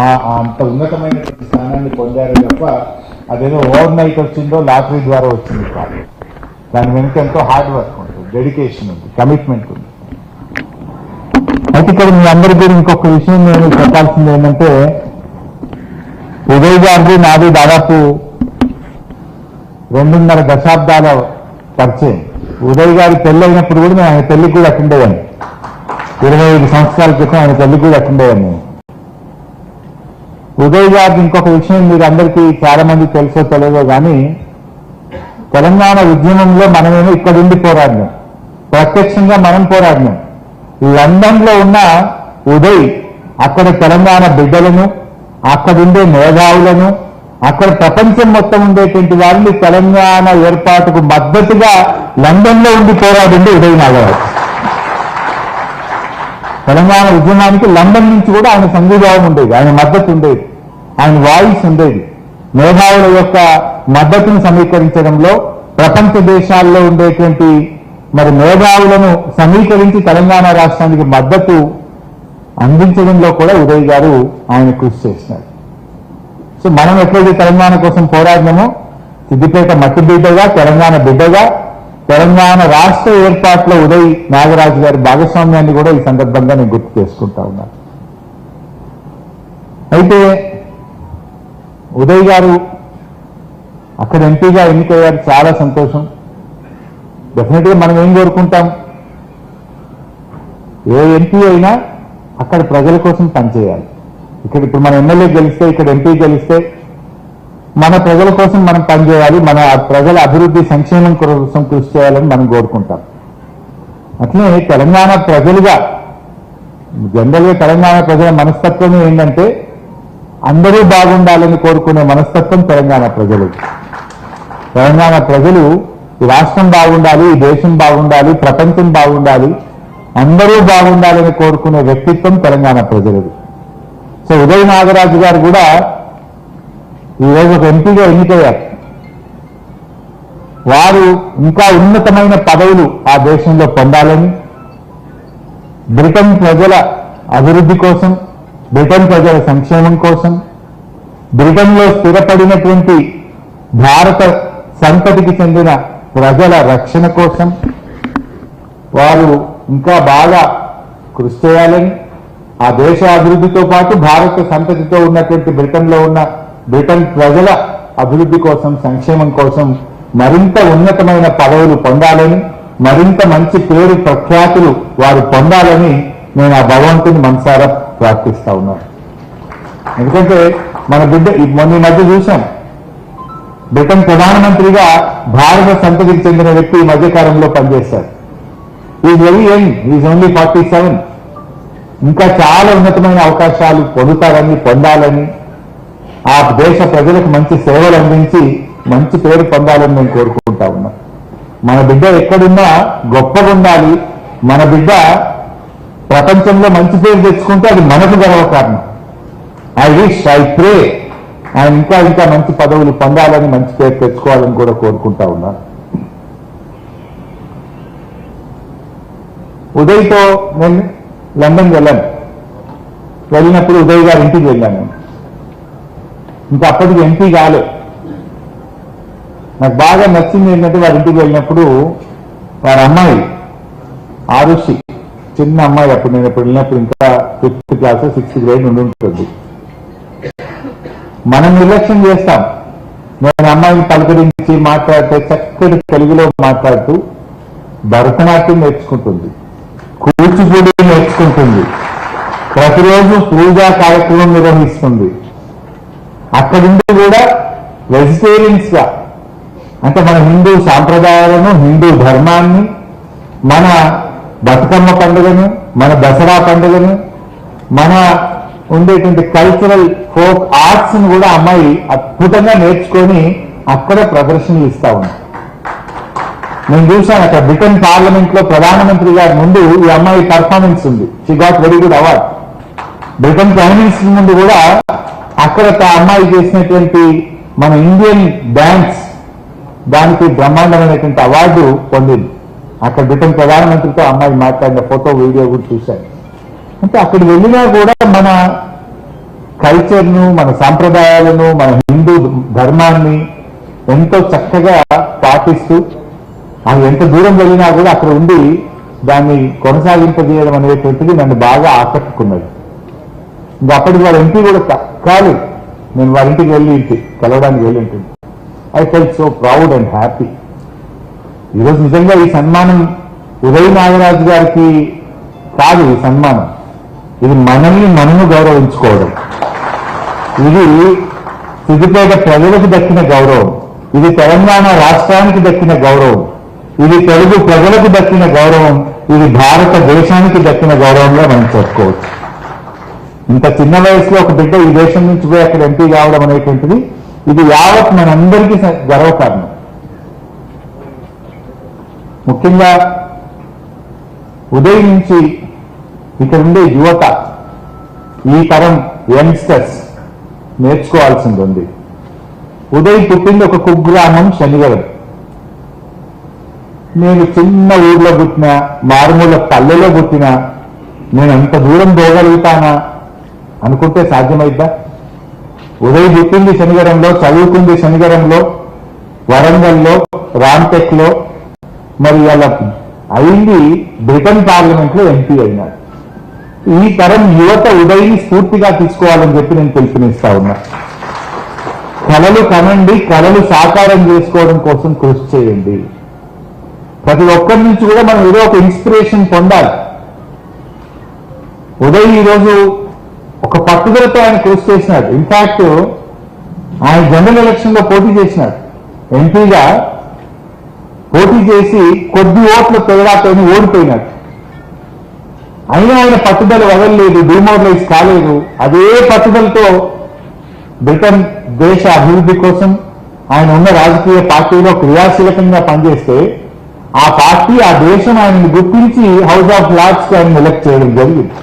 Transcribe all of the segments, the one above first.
అంత ఉన్నతమైనటువంటి స్థానాన్ని పొందారు తప్ప అదేదో ఓవర్ నైట్ వచ్చిందో లాటరీ ద్వారా వచ్చింది కాదు. దాని వెనుక ఎంతో హార్డ్ వర్క్ ఉంటుంది, డెడికేషన్ ఉంది, కమిట్మెంట్ ఉంది. అయితే ఇక్కడ మీ అందరికీ ఇంకొక విషయం నేను చెప్పాల్సింది ఏంటంటే, ఉదయ్ గారిది నాది దాదాపు 2.5 దశాబ్దాల పరిచయం. ఉదయ్ గారి పెళ్ళైనప్పుడు కూడా నేను ఆయన పెళ్లికి కూడా అటెండ్ అయ్యాను. 25 సంవత్సరాల క్రితం ఆయన పెళ్లికి కూడా అటెండ్ అయ్యాను నేను. ఉదయ్ గారికి ఇంకొక విషయం మీరు అందరికీ చాలా మంది తెలుసో తెలియదో కానీ, తెలంగాణ ఉద్యమంలో మనమేమో ఇక్కడుండి పోరాడినాం, ప్రత్యక్షంగా మనం పోరాడినాం. లండన్ లో ఉన్న ఉదయ్ అక్కడ తెలంగాణ బిడ్డలను, అక్కడుండే మేధావులను, అక్కడ ప్రపంచం మొత్తం ఉండేటువంటి వారిని తెలంగాణ ఏర్పాటుకు మద్దతుగా లండన్ లో ఉండి పోరాడింది ఉదయ్ నాగరాజు. తెలంగాణ ఉద్యమానికి లండన్ నుంచి కూడా ఆయన సంఘీభావం ఉండేది, ఆయన మద్దతు ఉండేది, ఆయన వాయిస్ ఉండేది. మేధావుల యొక్క మద్దతును సమీకరించడంలో ప్రపంచ దేశాల్లో ఉండేటువంటి మరి మేధావులను సమీకరించి తెలంగాణ రాష్ట్రానికి మద్దతు అందించడంలో కూడా ఉదయ్ గారు ఆయన కృషి చేసినారు. సో మనం ఎప్పుడైతే తెలంగాణ కోసం పోరాడినామో, సిద్దిపేట మట్టి బిడ్డగా, తెలంగాణ బిడ్డగా, తెలంగాణ రాష్ట్ర ఏర్పాటులో ఉదయ్ నాగరాజు గారి భాగస్వామ్యాన్ని కూడా ఈ సందర్భంగా నేను గుర్తు చేసుకుంటా ఉన్నాను. అయితే ఉదయ్ గారు అక్కడ ఎంపీగా ఎన్నికయ్యారు, చాలా సంతోషం. డెఫినెట్గా మనం ఏం కోరుకుంటాం, ఏ ఎంపీ అయినా అక్కడ ప్రజల కోసం పనిచేయాలి. ఇక్కడ ఇప్పుడు మన ఎమ్మెల్యే గెలిస్తే, ఇక్కడ ఎంపీ గెలిస్తే మన ప్రజల కోసం మనం పనిచేయాలి, మన ప్రజల అభివృద్ధి సంక్షేమం కోసం కృషి చేయాలని మనం కోరుకుంటాం. అట్లే తెలంగాణ ప్రజలుగా జనరల్గా తెలంగాణ ప్రజల మనస్తత్వం ఏంటంటే అందరూ బాగుండాలని కోరుకునే మనస్తత్వం తెలంగాణ ప్రజలు. తెలంగాణ ప్రజలు ఈ రాష్ట్రం బాగుండాలి, ఈ దేశం బాగుండాలి, ప్రపంచం బాగుండాలి, అందరూ బాగుండాలని కోరుకునే వ్యక్తిత్వం తెలంగాణ ప్రజలది. సో ఉదయ్ నాగరాజు గారు కూడా ఈరోజు ఒక ఎంపీగా ఎన్నికయ్యారు. వారు ఇంకా ఉన్నతమైన పదవులు ఆ దేశంలో పొందాలని, బ్రిటన్ ప్రజల అభివృద్ధి కోసం, బ్రిటన్ ప్రజల సంక్షేమం కోసం, బ్రిటన్లో స్థిరపడినటువంటి భారత సంతతికి చెందిన ప్రజల రక్షణ కోసం వారు ఇంకా బాగా కృషి చేయాలని, ఆ దేశ అభివృద్ధితో పాటు భారత సంతతితో ఉన్నటువంటి బ్రిటన్లో ఉన్న బ్రిటన్ ప్రజల అభివృద్ధి కోసం, సంక్షేమం కోసం మరింత ఉన్నతమైన పదవులు పొందాలని, మరింత మంచి పేరు ప్రఖ్యాతులు వారు పొందాలని నేను ఆ భగవంతుని మనసారా ప్రార్థిస్తా ఉన్నాను. ఎందుకంటే మన బిడ్డ మొన్న మధ్య చూశాం, బ్రిటన్ ప్రధానమంత్రిగా భారత సంతతికి చెందిన వ్యక్తి ఈ మధ్యకాలంలో పనిచేశారు. Is very young, is only 47. ఇంకా చాలా ఉన్నతమైన అవకాశాలు పొందాలని, ఆ దేశ ప్రజలకు మంచి సేవలు అందించి మంచి పేరు పొందాలని నేను కోరుకుంటా ఉన్నా. మన బిడ్డ ఎక్కడున్నా గొప్పగా ఉండాలి, మన బిడ్డ ప్రపంచంలో మంచి పేరు తెచ్చుకుంటే అది మనకు గర్వకారణం. ఐ ప్రే ఆయన ఇంకా ఇంకా మంచి పదవులు పొందాలని, మంచి పేరు తెచ్చుకోవాలని కూడా కోరుకుంటా ఉన్నా. ఉదయ్తో నేను లండన్ వెళ్ళినప్పుడు ఉదయ్ గారి ఇంటికి వెళ్ళాను. ఇంకా అప్పటికి ఎంపీ కాలే. నాకు బాగా నచ్చింది ఏంటంటే వారి ఇంటికి వెళ్ళినప్పుడు వారి అమ్మాయి ఆరుషి, చిన్న అమ్మాయి, అప్పుడు నేను ఎప్పుడు వెళ్ళినప్పుడు ఇంకా 5th క్లాస్ 6th గ్రేడ్ నుండి ఉంటుంది. మనం నిర్లక్ష్యం చేస్తాం. నేను అమ్మాయిని పలకరించి మాట్లాడితే చక్కటి తెలుగులో మాట్లాడుతూ భరతనాట్యం నేర్చుకుంటుంది, కూచిపూడి నేర్చుకుంటుంది, ప్రతిరోజు పూజా కార్యక్రమం నిర్వహిస్తుంది. అక్కడుండి కూడా వెజిటేరియన్స్ గా, అంటే మన హిందూ సాంప్రదాయాలను, హిందూ ధర్మాన్ని, మన బతుకమ్మ పండుగను, మన దసరా పండుగను, మన ఉండేటువంటి కల్చరల్ ఫోక్ ఆర్ట్స్ ను కూడా అమ్మాయి అద్భుతంగా నేర్చుకొని అక్కడ ప్రదర్శనలు ఇస్తా ఉంది. నేను చూశాను అక్కడ బ్రిటన్ పార్లమెంట్ లో ప్రధానమంత్రి గారి ముందు ఈ అమ్మాయి పర్ఫార్మెన్స్ ఉంది. She got very good award. Britain prime minister ముందు కూడా అక్కడ అమ్మాయి చేసినటువంటి మన ఇండియన్ డాన్స్ దానికి బ్రహ్మాండమైనటువంటి అవార్డు పొందింది. అక్కడ బ్రిటన్ ప్రధానమంత్రితో అమ్మాయి మాట్లాడిన ఫోటో, వీడియో కూడా చూశాను. అంటే అక్కడికి వెళ్ళినా కూడా మన కల్చర్ను, మన సాంప్రదాయాలను, మన హిందూ ధర్మాన్ని ఎంతో చక్కగా పాటిస్తూ అది ఎంత దూరం వెళ్ళినా కూడా అక్కడ ఉండి దాన్ని కొనసాగింపజేయడం అనేటువంటిది నన్ను బాగా ఆకట్టుకున్నది. ఇంకా అప్పటికి వారి ఎంపీ కూడా కాలేదు, నేను వారింటికి వెళ్ళి కలవడానికి వెళ్ళి ఉంటుంది. I felt so proud and happy. ఈరోజు నిజంగా ఈ సన్మానం ఉదయ్ నాగరాజు గారికి కాదు, ఈ సన్మానం ఇది మనము గౌరవించుకోవడం. ఇది సిద్దిపేట ప్రజలకు దక్కిన గౌరవం, ఇది తెలంగాణ రాష్ట్రానికి దక్కిన గౌరవం, ఇది తెలుగు ప్రజలకు దక్కిన గౌరవం, ఇది భారతదేశానికి దక్కిన గౌరవంగా మనం చెప్పుకోవచ్చు. ఇంత చిన్న వయసులో ఒక బిడ్డ ఈ దేశం నుంచి పోయి అక్కడ ఎంపీ కావడం అనేటువంటిది ఇది యావత్ మనందరికీ గర్వకారణం. ముఖ్యంగా ఉదయం నుంచి ఇక్కడ ఉండే యువత, ఈ తరం యంగ్స్టర్స్ నేర్చుకోవాల్సింది ఉంది. ఉదయ్ పుట్టింది ఒక కుగ్రామం శనిగరం. నేను చిన్న ఊర్లో పుట్టినా, మారుమూల పల్లెలో పుట్టినా నేను అంత దూరం పోగలుగుతానా అనుకుంటే సాధ్యమైద్దా? ఉదయ్ పుట్టింది శనిగరంలో, చదువుకుంది శనిగరంలో, వరంగల్లో, రామ్టెక్ లో, మరి అలా అయింది బ్రిటన్ పార్లమెంట్ లో ఎంపీ అయినాడు. ఈ తరం యువత ఉదయ్ని స్ఫూర్తిగా తీసుకోవాలని చెప్పి నేను పిలుపునిస్తా ఉన్నా. కళలు కనండి, కళలు సాకారం చేసుకోవడం కోసం కృషి చేయండి. ప్రతి ఒక్కరి నుంచి కూడా మనం ఏదో ఒక ఇన్స్పిరేషన్ పొందాలి. ఉదయ్ ఈరోజు ఒక పట్టుదలతో ఆయన కృషి చేసినాడు. ఇన్ఫాక్ట్ ఆయన జనరల్ ఎలక్షన్ లో పోటీ చేసినాడు, ఎంపీగా పోటీ చేసి కొద్ది ఓట్ల తేడాతో ఓడిపోయినాడు. అయినా ఆయన పట్టుదల వదలలేదు, డిమోరలైజ్ కాలేదు. అదే పట్టుదలతో బ్రిటన్ దేశ అభివృద్ధి కోసం ఆయన ఉన్న రాజకీయ పార్టీలో క్రియాశీలకంగా పనిచేస్తే ఆ పార్టీ, ఆ దేశం ఆయనను గుర్తించి హౌస్ ఆఫ్ లార్డ్స్ కి ఆయన ఎలక్ట్ చేయడం జరిగింది.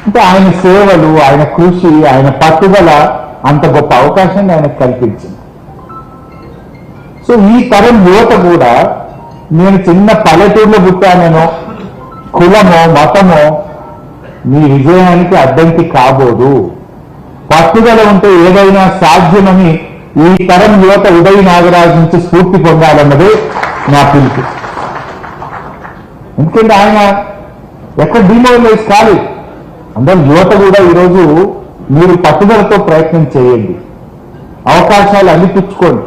అంటే ఆయన సేవలు, ఆయన కృషి, ఆయన పట్టుదల అంత గొప్ప అవకాశాన్ని ఆయనకు కల్పించింది. సో ఈ తరం యువత కూడా నేను చిన్న పల్లెటూరులో పుట్టానో, కులమో మతమో మీ విజయానికి అడ్డంకి కాబోదు. పట్టుదల ఉంటే ఏదైనా సాధ్యమని ఈ తరం యువత ఉదయ్ నాగరాజు నుంచి స్ఫూర్తి పొందాలన్నదే నా పిలుపు. ఎందుకంటే ఆయన ఎక్కడ డిమోరలైజ్ కాలేదు. అందరూ యువత కూడా ఈరోజు మీరు పట్టుదలతో ప్రయత్నం చేయండి, అవకాశాలు అందిపుచ్చుకోండి,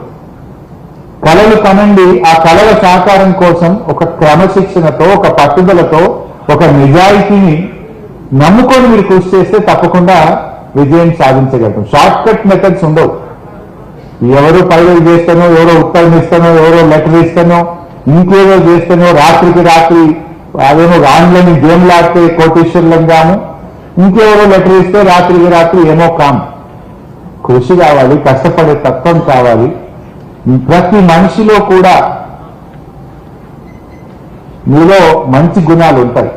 కళలు కనండి. ఆ కళల సాకారం కోసం ఒక క్రమశిక్షణతో, ఒక పట్టుదలతో, ఒక నిజాయితీని నమ్ముకొని మీరు కృషి చేస్తే తప్పకుండా విజయం సాధించగలుగుతాం. షార్ట్ కట్ మెథడ్స్ ఉండవు. ఎవరో పైలట్ చేస్తానో, ఎవరో ఉత్తరం ఇస్తానో, ఎవరో లెటర్ ఇస్తానో, ఇంకేదో చేస్తానో, రాత్రికి రాత్రి అదేమో ఆన్లైన్ గేమ్లు ఆడితే కోటీశ్వరులం గాను, ఇంకెవరో లెటర్ ఇస్తే రాత్రికి రాత్రి ఏమో కాము. కృషి కావాలి, కష్టపడే తత్వం కావాలి. ప్రతి మనిషిలో కూడా మీలో మంచి గుణాలు ఉంటాయి,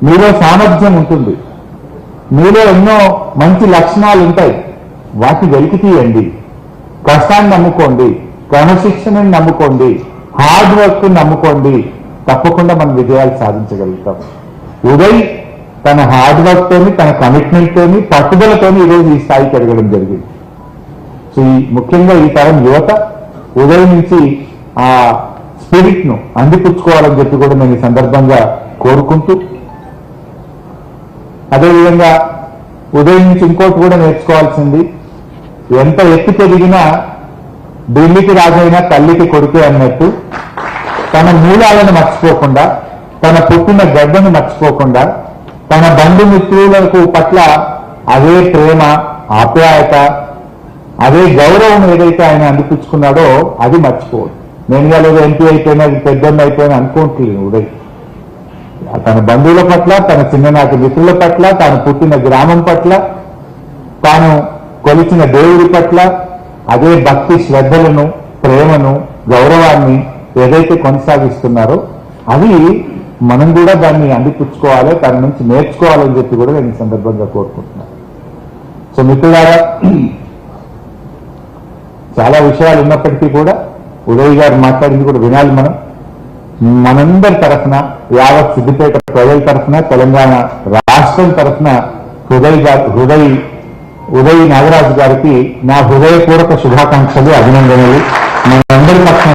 మీలో సామర్థ్యం ఉంటుంది, మీలో ఎన్నో మంచి లక్షణాలు ఉంటాయి. వాటి వెలికి తీయండి, కష్టాన్ని నమ్ముకోండి, క్రమశిక్షణని నమ్ముకోండి, హార్డ్ వర్క్ నమ్ముకోండి. తప్పకుండా మనం విజయాలు సాధించగలుగుతాం. ఉదయ్ తన హార్డ్ వర్క్ తోని, తన కమిట్మెంట్ తోని, పట్టుదలతోని ఈరోజు ఈ స్థాయికి ఎదగడం జరిగింది. సో ముఖ్యంగా ఈ తరం యువత ఉదయం నుంచి ఆ స్పిరిట్ ను అందిపుచ్చుకోవాలని చెప్పి కూడా నేను ఈ సందర్భంగా కోరుకుంటూ, అదేవిధంగా ఉదయం నుంచి ఇంకోటి కూడా నేర్చుకోవాల్సింది, ఎంత ఎత్తు పెరిగినా ఢిల్లీకి రాజైనా తల్లికి కొడుకే అన్నట్టు తన మూలాలను మర్చిపోకుండా, తన పుట్టిన గడ్డను మర్చిపోకుండా, తన బంధుమిత్రులకు పట్ల అదే ప్రేమ, ఆప్యాయత, అదే గౌరవం ఏదైతే ఆయన అందిపుచ్చుకున్నాడో అది మర్చిపోవద్దు. నేను లేదా ఎంపీ అయిపోయినా, అది పెద్దోళ్ళు అయిపోయినా అనుకోవట్లేదు. ఉదయ్ తన బంధువుల పట్ల, తన చిన్ననాటి మిత్రుల పట్ల, తాను పుట్టిన గ్రామం పట్ల, తాను కొలిచిన దేవుడి పట్ల అదే భక్తి శ్రద్ధలను, ప్రేమను, గౌరవాన్ని ఏదైతే కొనసాగిస్తున్నారో అవి మనం కూడా దాన్ని అందిపుచ్చుకోవాలి, తన నుంచి నేర్చుకోవాలని చెప్పి కూడా నేను ఈ సందర్భంగా కోరుకుంటున్నాను. సో మిత్రులారా, చాలా విషయాలు ఉన్నప్పటికీ కూడా ఉదయ్ గారు మాట్లాడింది కూడా వినాలి. మనందరి తరఫున, యావత్ సిద్దిపేట ప్రజల తరఫున, తెలంగాణ రాష్ట్రం తరఫున ఉదయ్ ఉదయ్ నాగరాజు గారికి నా హృదయపూర్వక శుభాకాంక్షలు, అభినందనలు. మనందరి పక్షం